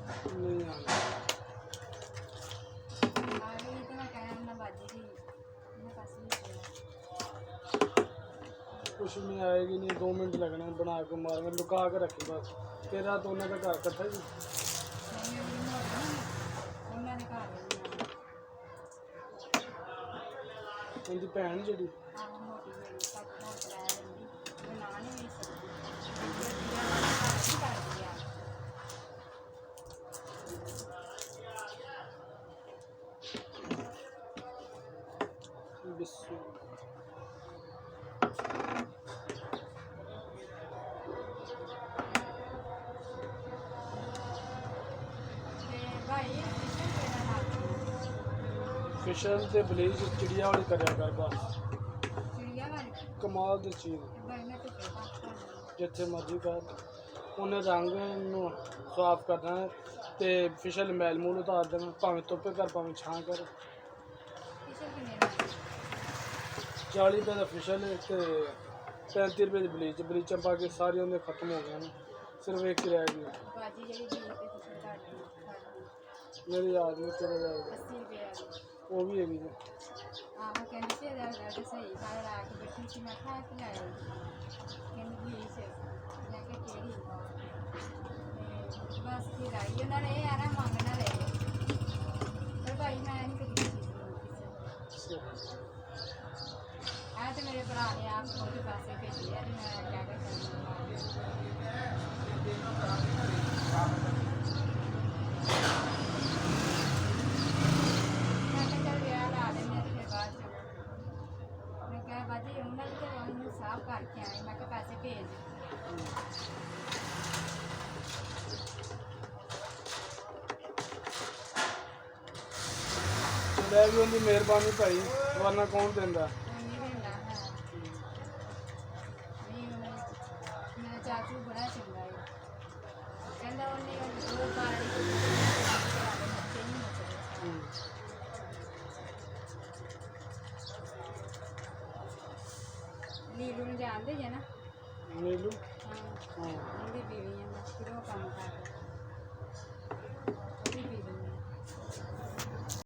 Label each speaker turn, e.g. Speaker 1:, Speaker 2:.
Speaker 1: नहीं आना
Speaker 2: आ गई तो मैं कहना ना बाजी जी मैं पास नहीं
Speaker 1: कुछ नहीं आएगी नहीं 2 मिनट लगना बना के मारना लुका के रखी बस तेरा तो उन्होंने का घर कट्ठा जी
Speaker 2: ਉਹਨਾਂ ਨੇ ਘਰ
Speaker 1: उनकी भैन जी
Speaker 2: ਆਹ ਮੋਟੀ ਜਿਹੜੀ ਸੱਤ ਨਾਲ ਚਲਾ ਲੈਂਦੀ ਉਹ ਨਾ ਨਹੀਂ ਵੇਚ ਸਕਦੀ ਕਰਦੀ ਆ ਤੇ ਭਾਈ ਕਿਸ਼ਨ ਕਿਹੜਾ ਨਾਮ
Speaker 1: फिशल ते ब्लीच चिड़िया वाली करया कर बस
Speaker 2: ਚਿੜੀਆ ਵਾਲੀ
Speaker 1: कमाल दी चीज
Speaker 2: ਭਾਈ ਮੈਂ ਤੇ ਪਾਪਾ
Speaker 1: जिथे मर्जी कर उन्हें रंग नू साफ करना है ते फिशल मैल मूल उतार देना भावें धुप्पे कर भावें छां कर
Speaker 2: ਕਿਸ਼ਨ ਕਿੰਨੇ ਦਾ
Speaker 1: 40 रुपये का फिशल ते 35 रुपये की ब्लीच पा के सारी उन्हें खत्म हो गए सिर्फ एक ही रह गई
Speaker 2: ਬਾਜੀ ਜਿਹੜੀ ਦੀ ਤੇ ਕਿਸ਼ਨ ਕਾਟਦੀ
Speaker 1: मेरी याद नहीं तेरे याद
Speaker 2: 80 ਰੁਪਏ ਵਾਲੀ
Speaker 1: वो भी हैगी जी
Speaker 2: ਆਹੋ ਕਹਿੰਦੀ ਸੀ ਇਹਦਾ ਰੇਟ ਸਹੀ ਸਾਰੇ ਲਾ ਕੇ ਬੈਠੀ ਸੀ ਮੈਂ ਕਿਹਾ ਕਿ ਲੈ ਆਈ ਕਹਿੰਦੀ ਵੀ ਇਹ ਸੀ ਮੈਂ ਕਿਹਾ ਕਿਹੜੀ ਤੇ ਬਸ ਫਿਰ ਆਈ ਉਹਨਾਂ ਨੇ ਇਹ ਆ ਨਾ ਮੰਗਣਾ ਲੈ ਲਓ ਪਰ ਭਾਈ ਮੈਂ ਨਹੀਂ ਕਦੀ ਚੀਜ਼ ਕਿਸੇ ਆ ਤੇ ਮੇਰੇ ਭਰਾ ਨੇ ਆਪ ਉਹਦੇ ਪਾਸੇ ਭੇਜਿਆ ਤੇ ਮੈਂ ਕਿਆ ਕਰਨਾ बाजी उन्होंने तो उन्होंने साफ करके आए मैं पैसे भेज
Speaker 1: ले भी उनकी मेहरबानी भाई वरना कौन देंदा
Speaker 2: नहीं देना है नहीं मेरा चाचू बड़ा चंगा है कहता उन्हें दो बार बच्चे नहीं मचले नीलू ਨੂੰ ਜਾਣਦੇ ਜੇ ਨਾ
Speaker 1: नीलू
Speaker 2: ਹਾਂ ਉਹਦੀ ਬੀਵੀ ਹੈ ਮੈਂ ਕਿਹੜਾ ਕੰਮ ਕਰਦਾ